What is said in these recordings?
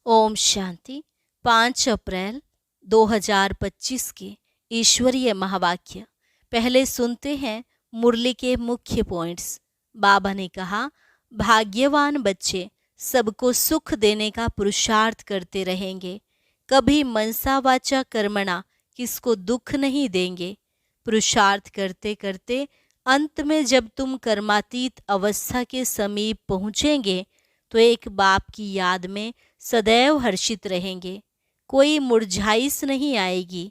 ओम शांति। 5 अप्रैल 2025 के ईश्वरीय महावाक्य। पहले सुनते हैं मुरली के मुख्य पॉइंट्स। बाबा ने कहा, भाग्यवान बच्चे सबको सुख देने का पुरुषार्थ करते रहेंगे, कभी मनसा वाचा कर्मणा किसको दुख नहीं देंगे। पुरुषार्थ करते करते अंत में जब तुम कर्मातीत अवस्था के समीप पहुँचेंगे तो एक बाप की याद में सदैव हर्षित रहेंगे। कोई मुरझाइश नहीं आएगी।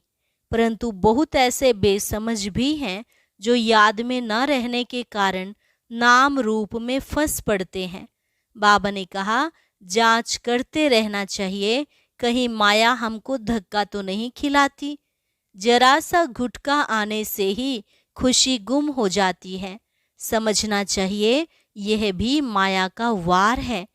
परंतु बहुत ऐसे बेसमझ भी हैं जो याद में न रहने के कारण नाम रूप में फंस पड़ते हैं। बाबा ने कहा, जांच करते रहना चाहिए, कहीं माया हमको धक्का तो नहीं खिलाती। जरा सा घुटका आने से ही खुशी गुम हो जाती है। समझना चाहिए यह भी माया का वार है।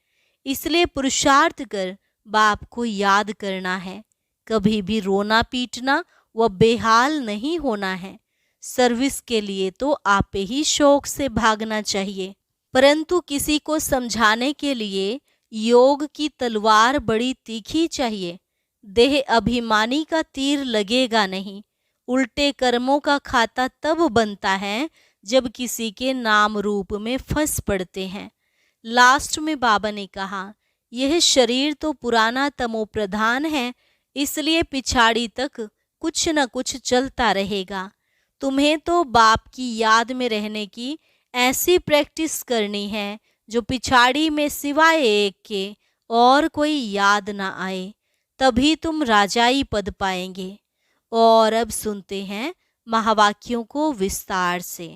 इसलिए पुरुषार्थ कर बाप को याद करना है। कभी भी रोना पीटना व बेहाल नहीं होना है। सर्विस के लिए तो आप ही शौक से भागना चाहिए, परंतु किसी को समझाने के लिए योग की तलवार बड़ी तीखी चाहिए। देह अभिमानी का तीर लगेगा नहीं। उल्टे कर्मों का खाता तब बनता है जब किसी के नाम रूप में फंस पड़ते हैं। लास्ट में बाबा ने कहा, यह शरीर तो पुराना तमो प्रधान है, इसलिए पिछाड़ी तक कुछ न कुछ चलता रहेगा। तुम्हें तो बाप की याद में रहने की ऐसी प्रैक्टिस करनी है जो पिछाड़ी में सिवाय एक के और कोई याद ना आए, तभी तुम राजाई पद पाएंगे। और अब सुनते हैं महावाक्यों को विस्तार से।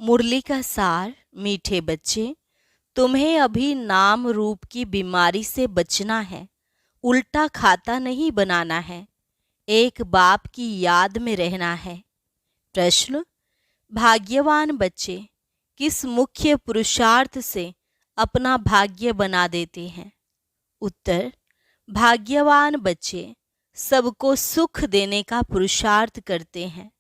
मुरली का सार। मीठे बच्चे, तुम्हें अभी नाम रूप की बीमारी से बचना है, उल्टा खाता नहीं बनाना है, एक बाप की याद में रहना है। प्रश्न, भाग्यवान बच्चे किस मुख्य पुरुषार्थ से अपना भाग्य बना देते हैं? उत्तर, भाग्यवान बच्चे सबको सुख देने का पुरुषार्थ करते हैं।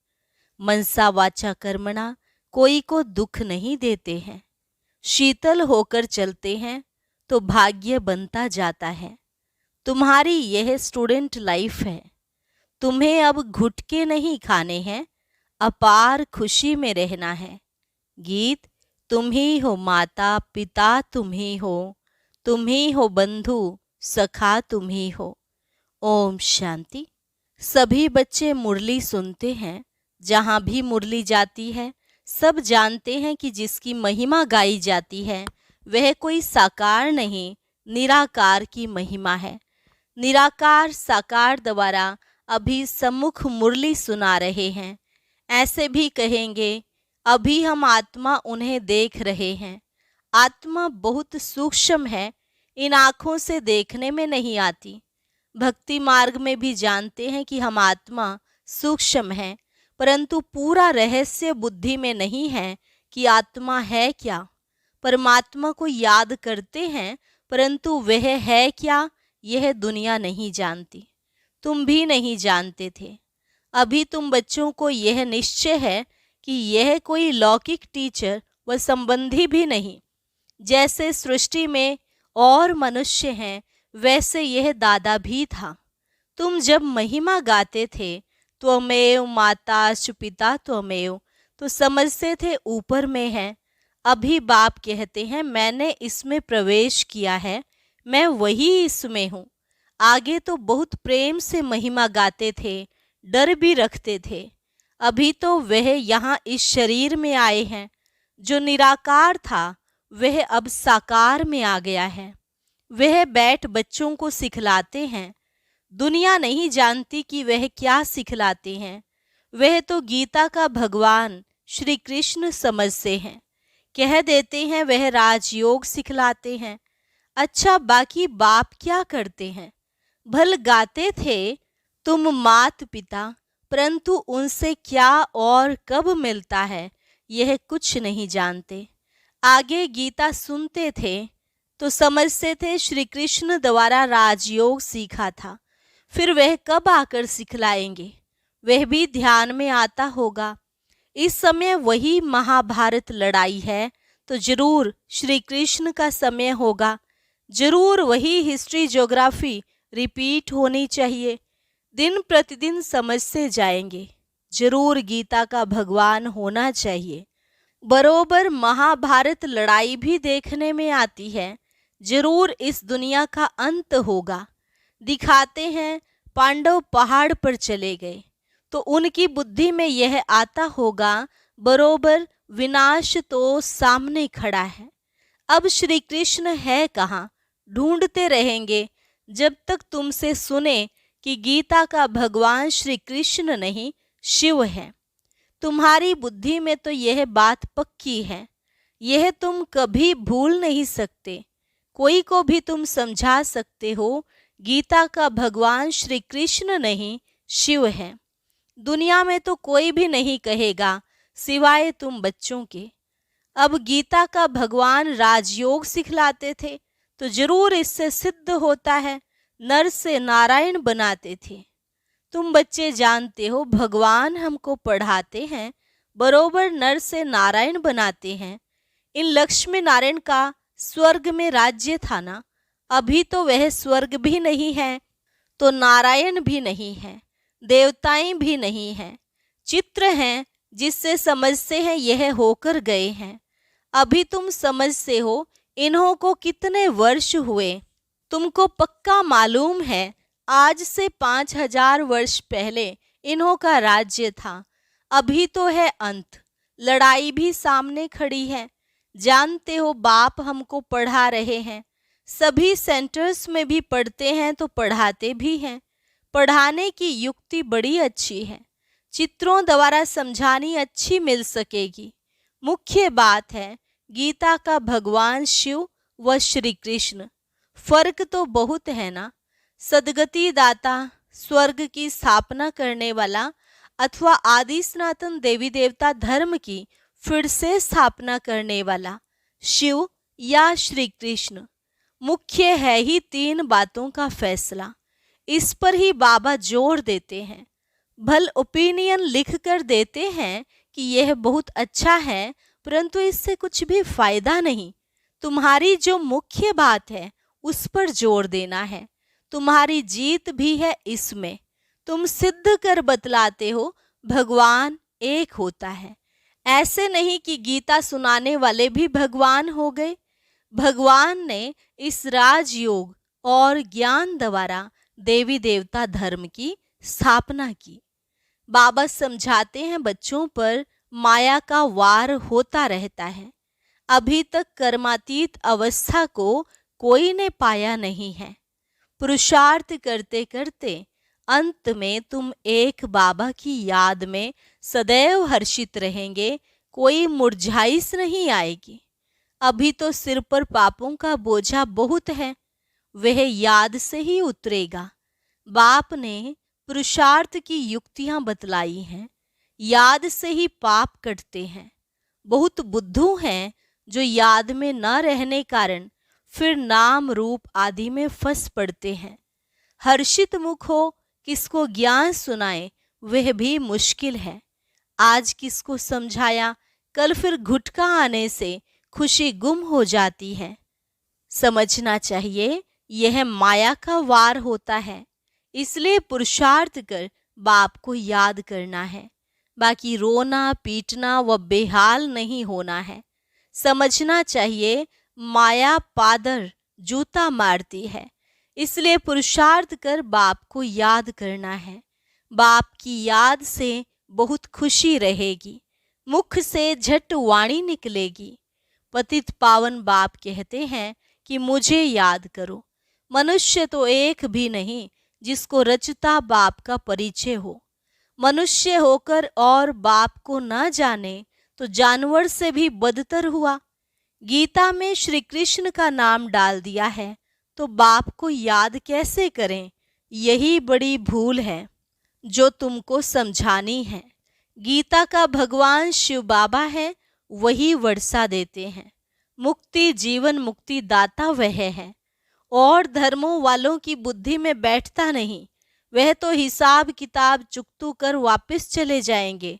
मनसा वाचा कर्मणा कोई को दुख नहीं देते हैं। शीतल होकर चलते हैं तो भाग्य बनता जाता है। तुम्हारी यह स्टूडेंट लाइफ है। तुम्हें अब घुटके नहीं खाने हैं, अपार खुशी में रहना है। गीत, तुम ही हो माता पिता, तुम ही हो बंधु सखा, तुम ही हो। ओम शांति। सभी बच्चे मुरली सुनते हैं। जहाँ भी मुरली जाती है सब जानते हैं कि जिसकी महिमा गाई जाती है वह कोई साकार नहीं, निराकार की महिमा है। निराकार साकार द्वारा अभी सम्मुख मुरली सुना रहे हैं। ऐसे भी कहेंगे, अभी हम आत्मा उन्हें देख रहे हैं। आत्मा बहुत सूक्ष्म है, इन आँखों से देखने में नहीं आती। भक्ति मार्ग में भी जानते हैं कि हम आत्मा सूक्ष्म है, परंतु पूरा रहस्य बुद्धि में नहीं है कि आत्मा है क्या। परमात्मा को याद करते हैं, परंतु वह है क्या यह दुनिया नहीं जानती। तुम भी नहीं जानते थे। अभी तुम बच्चों को यह निश्चय है कि यह कोई लौकिक टीचर व संबंधी भी नहीं। जैसे सृष्टि में और मनुष्य हैं वैसे यह दादा भी था। तुम जब महिमा गाते थे, त्वमेव माताश्च पिता त्वमेव, तो समझते थे ऊपर में है। अभी बाप कहते हैं, मैंने इसमें प्रवेश किया है, मैं वही इसमें हूँ। आगे तो बहुत प्रेम से महिमा गाते थे, डर भी रखते थे। अभी तो वह यहाँ इस शरीर में आए हैं। जो निराकार था वह अब साकार में आ गया है। वह बैठ बच्चों को सिखलाते हैं। दुनिया नहीं जानती कि वह क्या सिखलाते हैं। वह तो गीता का भगवान श्री कृष्ण समझते हैं। कह देते हैं वह राजयोग सिखलाते हैं। अच्छा, बाकी बाप क्या करते हैं? भल गाते थे तुम मात पिता, परंतु उनसे क्या और कब मिलता है यह कुछ नहीं जानते। आगे गीता सुनते थे तो समझते थे श्री कृष्ण द्वारा राजयोग सीखा था, फिर वह कब आकर सिखलाएंगे वह भी ध्यान में आता होगा। इस समय वही महाभारत लड़ाई है तो जरूर श्री कृष्ण का समय होगा। जरूर वही हिस्ट्री ज्योग्राफी रिपीट होनी चाहिए। दिन प्रतिदिन समझते जाएंगे। जरूर गीता का भगवान होना चाहिए। बरोबर महाभारत लड़ाई भी देखने में आती है। जरूर इस दुनिया का अंत होगा। दिखाते हैं पांडव पहाड़ पर चले गए तो उनकी बुद्धि में यह आता होगा बरोबर विनाश तो सामने खड़ा है। अब श्री कृष्ण है कहाँ? ढूंढते रहेंगे जब तक तुमसे सुने कि गीता का भगवान श्री कृष्ण नहीं शिव है। तुम्हारी बुद्धि में तो यह बात पक्की है। यह तुम कभी भूल नहीं सकते। कोई को भी तुम समझा सकते हो गीता का भगवान श्री कृष्ण नहीं शिव है। दुनिया में तो कोई भी नहीं कहेगा सिवाय तुम बच्चों के। अब गीता का भगवान राजयोग सिखलाते थे तो जरूर इससे सिद्ध होता है नर से नारायण बनाते थे। तुम बच्चे जानते हो भगवान हमको पढ़ाते हैं बरोबर नर से नारायण बनाते हैं। इन लक्ष्मी नारायण का स्वर्ग में राज्य था ना। अभी तो वह स्वर्ग भी नहीं है तो नारायण भी नहीं है, देवताएं भी नहीं हैं। चित्र हैं जिससे समझते हैं यह होकर गए हैं। अभी तुम समझते हो इन्हों को कितने वर्ष हुए। तुमको पक्का मालूम है आज से 5000 वर्ष पहले इन्हों का राज्य था। अभी तो है अंत। लड़ाई भी सामने खड़ी है। जानते हो बाप हमको पढ़ा रहे हैं। सभी सेंटर्स में भी पढ़ते हैं तो पढ़ाते भी हैं। पढ़ाने की युक्ति बड़ी अच्छी है। चित्रों द्वारा समझानी अच्छी मिल सकेगी। मुख्य बात है गीता का भगवान शिव व श्री कृष्ण। फर्क तो बहुत है ना। सदगति दाता, स्वर्ग की स्थापना करने वाला अथवा आदि सनातन देवी देवता धर्म की फिर से स्थापना करने वाला शिव या श्री कृष्ण। मुख्य है ही 3 बातों का फैसला। इस पर ही बाबा जोर देते हैं। भल ओपिनियन लिख कर देते हैं कि यह बहुत अच्छा है परंतु इससे कुछ भी फायदा नहीं। तुम्हारी जो मुख्य बात है उस पर जोर देना है। तुम्हारी जीत भी है इसमें। तुम सिद्ध कर बतलाते हो भगवान एक होता है। ऐसे नहीं कि गीता सुनाने वाले भी भगवान हो गए। भगवान ने इस राजयोग और ज्ञान द्वारा देवी देवता धर्म की स्थापना की। बाबा समझाते हैं बच्चों पर माया का वार होता रहता है। अभी तक कर्मातीत अवस्था को कोई ने पाया नहीं है। पुरुषार्थ करते करते अंत में तुम एक बाबा की याद में सदैव हर्षित रहेंगे। कोई मुरझाइश नहीं आएगी। अभी तो सिर पर पापों का बोझा बहुत है, वह याद से ही उतरेगा। बाप ने पुरुषार्थ की युक्तियां बतलाई हैं। याद से ही पाप कटते हैं। बहुत बुद्धू हैं जो याद में न रहने कारण फिर नाम रूप आदि में फंस पड़ते हैं। हर्षित मुख हो किसको ज्ञान सुनाए वह भी मुश्किल है। आज किसको समझाया कल फिर घुटका आने से खुशी गुम हो जाती है। समझना चाहिए यह माया का वार होता है। इसलिए पुरुषार्थ कर बाप को याद करना है। बाकी रोना पीटना व बेहाल नहीं होना है। समझना चाहिए माया पादर जूता मारती है। इसलिए पुरुषार्थ कर बाप को याद करना है। बाप की याद से बहुत खुशी रहेगी। मुख से झट वाणी निकलेगी। पतित पावन बाप कहते हैं कि मुझे याद करो। मनुष्य तो एक भी नहीं जिसको रचता बाप का परिचय हो। मनुष्य होकर और बाप को न जाने तो जानवर से भी बदतर हुआ। गीता में श्री कृष्ण का नाम डाल दिया है तो बाप को याद कैसे करें? यही बड़ी भूल है जो तुमको समझानी है। गीता का भगवान शिव बाबा है, वही वर्षा देते हैं। मुक्ति जीवन मुक्ति दाता वह है। और धर्मों वालों की बुद्धि में बैठता नहीं। वह तो हिसाब किताब चुकतू कर वापस चले जाएंगे।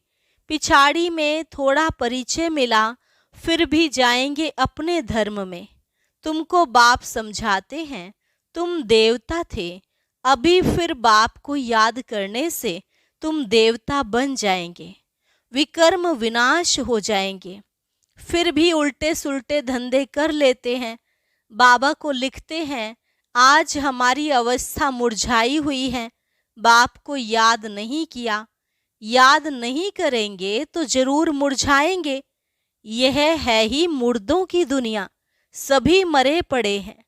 पिछाड़ी में थोड़ा परिचय मिला फिर भी जाएंगे अपने धर्म में। तुमको बाप समझाते हैं, तुम देवता थे, अभी फिर बाप को याद करने से तुम देवता बन जाएंगे, विकर्म विनाश हो जाएंगे। फिर भी उल्टे सुल्टे धंधे कर लेते हैं। बाबा को लिखते हैं, आज हमारी अवस्था मुरझाई हुई है, बाप को याद नहीं किया। याद नहीं करेंगे तो जरूर मुरझाएंगे। यह है ही मुर्दों की दुनिया, सभी मरे पड़े हैं।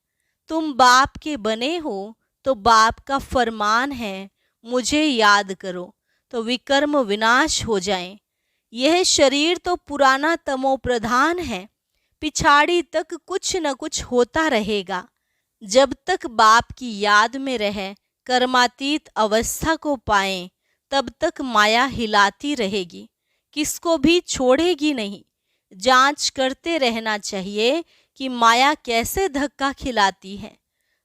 तुम बाप के बने हो तो बाप का फरमान है, मुझे याद करो तो विकर्म विनाश हो जाएं। यह शरीर तो पुराना तमो प्रधान है, पिछाड़ी तक कुछ न कुछ होता रहेगा। जब तक बाप की याद में रहे, कर्मातीत अवस्था को पाएं, तब तक माया हिलाती रहेगी, किसको भी छोड़ेगी नहीं। जांच करते रहना चाहिए कि माया कैसे धक्का खिलाती है।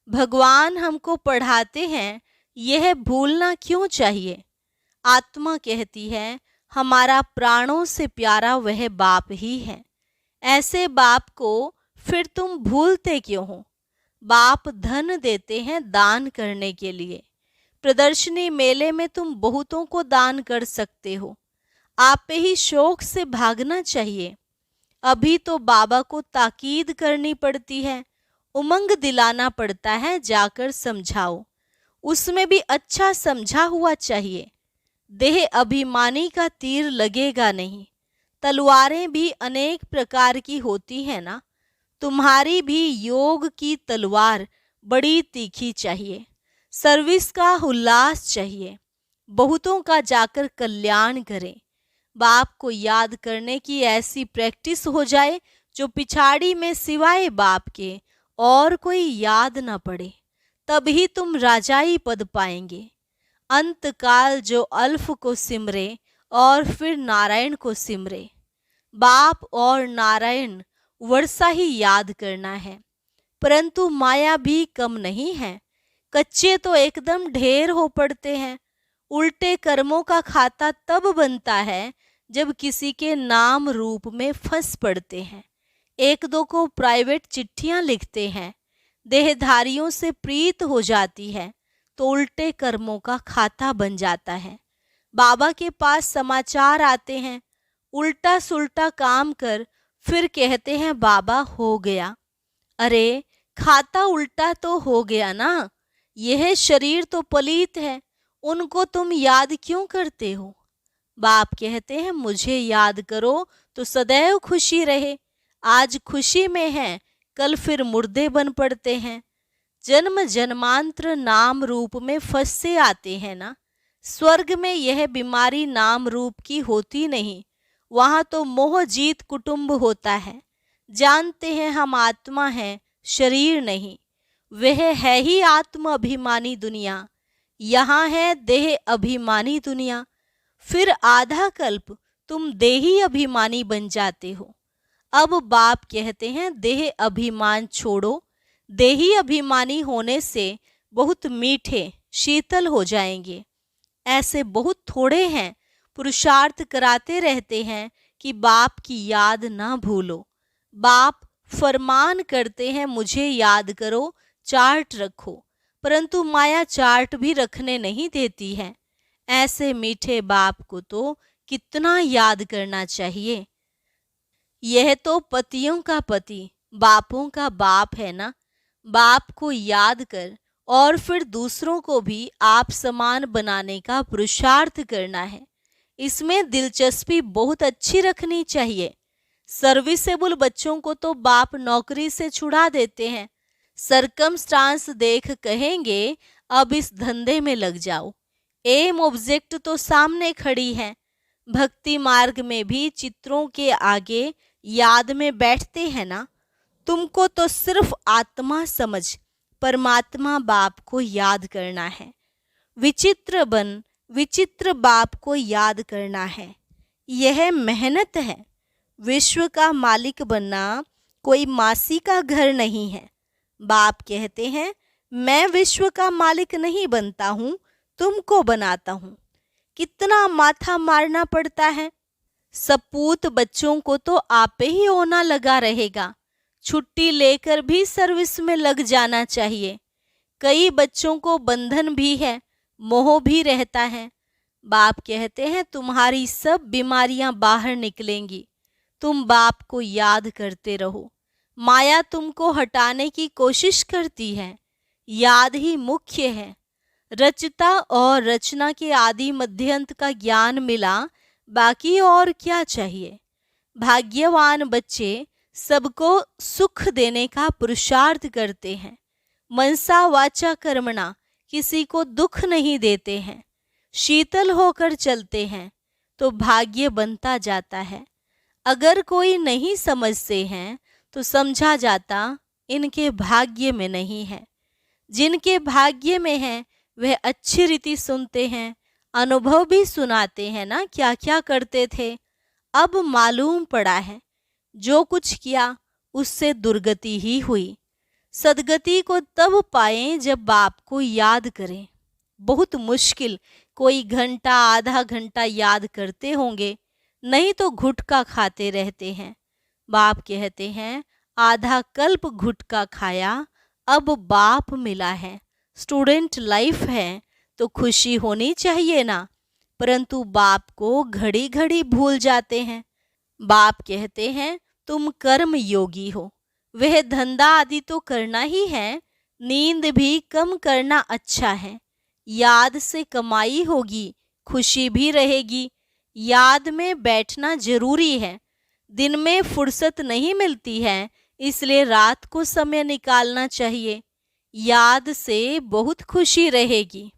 भगवान हमको पढ़ाते हैं, यह भूलना क्यों चाहिए। आत्मा कहती है, हमारा प्राणों से प्यारा वह बाप ही है। ऐसे बाप को फिर तुम भूलते क्यों हो। बाप धन देते हैं दान करने के लिए। प्रदर्शनी मेले में तुम बहुतों को दान कर सकते हो। आप पे ही शौक से भागना चाहिए। अभी तो बाबा को ताकीद करनी पड़ती है, उमंग दिलाना पड़ता है, जाकर समझाओ। उसमें भी अच्छा समझा हुआ चाहिए। देह अभिमानी का तीर लगेगा नहीं। तलवारें भी अनेक प्रकार की होती है ना, तुम्हारी भी योग की तलवार बड़ी तीखी चाहिए। सर्विस का उल्लास चाहिए, बहुतों का जाकर कल्याण करें। बाप को याद करने की ऐसी प्रैक्टिस हो जाए जो पिछाड़ी में सिवाय बाप के और कोई याद न पड़े, तभी तुम राजाई पद पाएंगे। अंतकाल जो अल्फ को सिमरे और फिर नारायण को सिमरे। बाप और नारायण वर्षा ही याद करना है, परंतु माया भी कम नहीं है। कच्चे तो एकदम ढेर हो पड़ते हैं। उल्टे कर्मों का खाता तब बनता है जब किसी के नाम रूप में फंस पड़ते हैं। एक दो को प्राइवेट चिट्ठियां लिखते हैं, देहधारियों से प्रीत हो जाती है तो उल्टे कर्मों का खाता बन जाता है। बाबा के पास समाचार आते हैं, उल्टा सुल्टा काम कर, फिर कहते हैं बाबा हो गया। अरे खाता उल्टा तो हो गया ना। यह शरीर तो पलीत है, उनको तुम याद क्यों करते हो। बाप कहते हैं, मुझे याद करो तो सदैव खुशी रहे। आज खुशी में है, कल फिर मुर्दे बन पड़ते हैं। जन्म जन्मांतर नाम रूप में फंसे आते हैं ना। स्वर्ग में यह बीमारी नाम रूप की होती नहीं, वहां तो मोह जीत कुटुंब होता है। जानते हैं हम आत्मा हैं, शरीर नहीं। वह है ही आत्म अभिमानी दुनिया, यहाँ है देह अभिमानी दुनिया। फिर आधा कल्प तुम देही अभिमानी बन जाते हो। अब बाप कहते हैं, देह अभिमान छोड़ो। देही अभिमानी होने से बहुत मीठे शीतल हो जाएंगे। ऐसे बहुत थोड़े हैं, पुरुषार्थ कराते रहते हैं कि बाप की याद ना भूलो। बाप फरमान करते हैं, मुझे याद करो, चार्ट रखो, परंतु माया चार्ट भी रखने नहीं देती है। ऐसे मीठे बाप को तो कितना याद करना चाहिए। यह तो पतियों का पति, बापों का बाप है ना। बाप को याद कर और फिर दूसरों को भी आप समान बनाने का पुरुषार्थ करना है। इसमें दिलचस्पी बहुत अच्छी रखनी चाहिए। सर्विसेबल बच्चों को तो बाप नौकरी से छुड़ा देते हैं। सरकमस्टांस देख कहेंगे, अब इस धंधे में लग जाओ। एम ऑब्जेक्ट तो सामने खड़ी है। भक्ति मार्ग में भी चित्रों के आगे याद में बैठते हैं ना। तुमको तो सिर्फ आत्मा समझ परमात्मा बाप को याद करना है। विचित्र बन विचित्र बाप को याद करना है। यह मेहनत है। विश्व का मालिक बनना कोई मासी का घर नहीं है। बाप कहते हैं, मैं विश्व का मालिक नहीं बनता हूँ, तुमको बनाता हूँ। कितना माथा मारना पड़ता है। सपूत बच्चों को तो आपे ही ओना लगा रहेगा। छुट्टी लेकर भी सर्विस में लग जाना चाहिए। कई बच्चों को बंधन भी है, मोह भी रहता है। बाप कहते हैं तुम्हारी सब बीमारियां बाहर निकलेंगी, तुम बाप को याद करते रहो। माया तुमको हटाने की कोशिश करती है, याद ही मुख्य है। रचता और रचना के आदि मध्यंत का ज्ञान मिला, बाकी और क्या चाहिए। भाग्यवान बच्चे सबको सुख देने का पुरुषार्थ करते हैं। मनसा वाचा कर्मणा किसी को दुख नहीं देते हैं। शीतल होकर चलते हैं तो भाग्य बनता जाता है। अगर कोई नहीं समझते हैं तो समझा जाता इनके भाग्य में नहीं है। जिनके भाग्य में है वह अच्छी रीति सुनते हैं, अनुभव भी सुनाते हैं ना क्या क्या करते थे। अब मालूम पड़ा है जो कुछ किया उससे दुर्गति ही हुई। सदगति को तब पाएं जब बाप को याद करें। बहुत मुश्किल कोई घंटा आधा घंटा याद करते होंगे, नहीं तो गुटखा खाते रहते हैं। बाप कहते हैं आधा कल्प गुटखा खाया, अब बाप मिला है। स्टूडेंट लाइफ है तो खुशी होनी चाहिए ना, परंतु बाप को घड़ी घड़ी भूल जाते हैं। बाप कहते हैं तुम कर्म योगी हो, वह धंधा आदि तो करना ही है, नींद भी कम करना अच्छा है। याद से कमाई होगी, खुशी भी रहेगी। याद में बैठना जरूरी है। दिन में फुर्सत नहीं मिलती है, इसलिए रात को समय निकालना चाहिए। याद से बहुत खुशी रहेगी।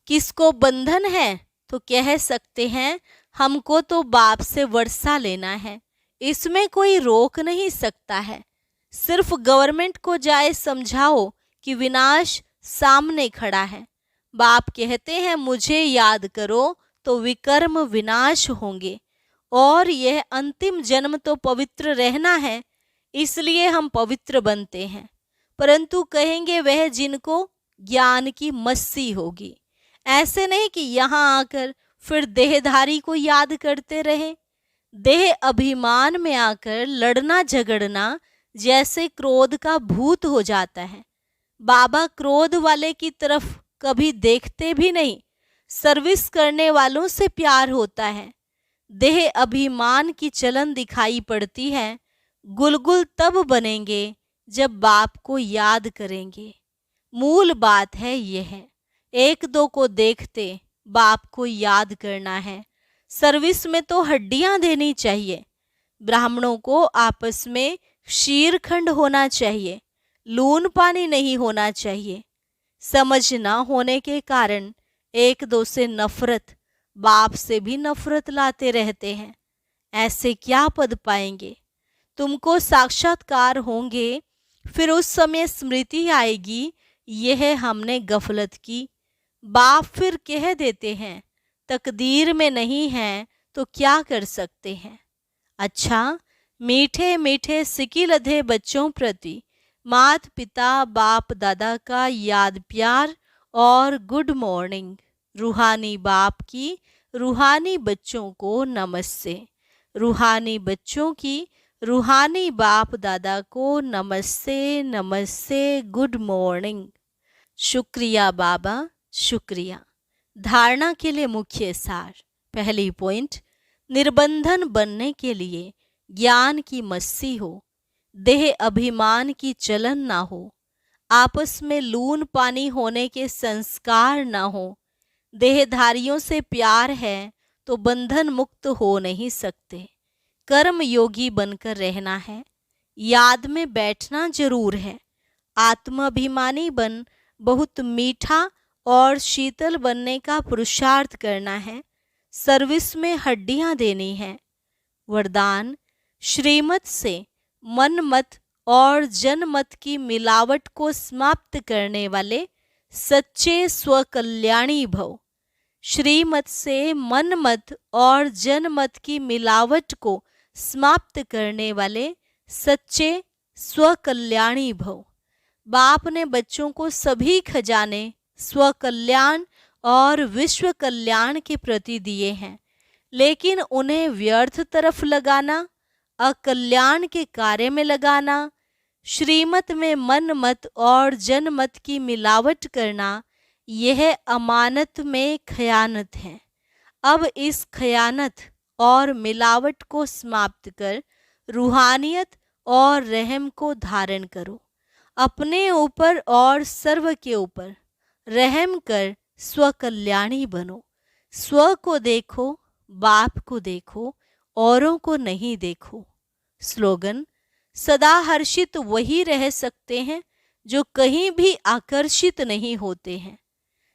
किसको बंधन है तो कह सकते हैं हमको तो बाप से वर्षा लेना है, इसमें कोई रोक नहीं सकता है। सिर्फ गवर्नमेंट को जाए समझाओ कि विनाश सामने खड़ा है। बाप कहते हैं मुझे याद करो तो विकर्म विनाश होंगे, और यह अंतिम जन्म तो पवित्र रहना है, इसलिए हम पवित्र बनते हैं। परंतु कहेंगे वह जिनको ज्ञान की मस्सी होगी। ऐसे नहीं कि यहाँ आकर फिर देहधारी को याद करते रहें। देह अभिमान में आकर लड़ना झगड़ना जैसे क्रोध का भूत हो जाता है। बाबा क्रोध वाले की तरफ कभी देखते भी नहीं, सर्विस करने वालों से प्यार होता है। देह अभिमान की चलन दिखाई पड़ती है। गुलगुल तब बनेंगे जब बाप को याद करेंगे। मूल बात है यह, एक दो को देखते बाप को याद करना है। सर्विस में तो हड्डियां देनी चाहिए। ब्राह्मणों को आपस में शीरखंड होना चाहिए, लून पानी नहीं होना चाहिए। समझ न होने के कारण एक दो से नफरत, बाप से भी नफरत लाते रहते हैं। ऐसे क्या पद पाएंगे। तुमको साक्षात्कार होंगे, फिर उस समय स्मृति आएगी यह हमने गफलत की। बाप फिर कह देते हैं तकदीर में नहीं है तो क्या कर सकते हैं। अच्छा, मीठे मीठे सिकी लधे बच्चों प्रति मात पिता बाप दादा का याद प्यार और गुड मॉर्निंग। रूहानी बाप की रूहानी बच्चों को नमस्ते। रूहानी बच्चों की रूहानी बाप दादा को नमस्ते नमस्ते, गुड मॉर्निंग। शुक्रिया बाबा, शुक्रिया। धारणा के लिए मुख्य सार। पहली पॉइंट, निर्बंधन बनने के लिए ज्ञान की मस्सी हो, देह अभिमान की चलन ना हो, आपस में लून पानी होने के संस्कार ना हो। देहधारियों से प्यार है तो बंधन मुक्त हो नहीं सकते। कर्म योगी बनकर रहना है। याद में बैठना जरूर है। आत्माभिमानी बन बहुत मीठा और शीतल बनने का पुरुषार्थ करना है। सर्विस में हड्डियां देनी है। वरदान, श्रीमत से मन मत और जनमत की मिलावट को समाप्त करने वाले सच्चे स्वकल्याणी भव। श्रीमत से मन मत और जनमत की मिलावट को समाप्त करने वाले सच्चे स्वकल्याणी भव। बाप ने बच्चों को सभी खजाने स्वकल्याण और विश्व कल्याण के प्रति दिए हैं, लेकिन उन्हें व्यर्थ तरफ लगाना, अकल्याण के कार्य में लगाना श्रीमत में मन मत और जनमत की मिलावट करना यह अमानत में खयानत है। अब इस खयानत और मिलावट को समाप्त कर रूहानियत और रहम को धारण करो। अपने ऊपर और सर्व के ऊपर रहम कर स्वकल्याणी बनो। स्व को देखो, बाप को देखो, औरों को नहीं देखो। स्लोगन: सदा हर्षित वही रह सकते हैं जो कहीं भी आकर्षित नहीं होते हैं।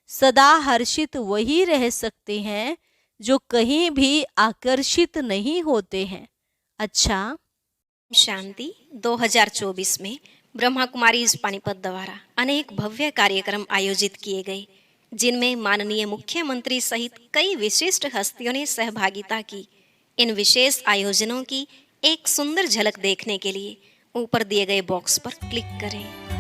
सदा हर्षित वही रह सकते हैं जो कहीं भी आकर्षित नहीं होते हैं। अच्छा, शांति 2024 में ब्रह्मा कुमारी पानीपत द्वारा अनेक भव्य कार्यक्रम आयोजित किए गए, जिनमें माननीय मुख्यमंत्री सहित कई विशिष्ट हस्तियों ने सहभागिता की। इन विशेष आयोजनों की एक सुंदर झलक देखने के लिए ऊपर दिए गए बॉक्स पर क्लिक करें।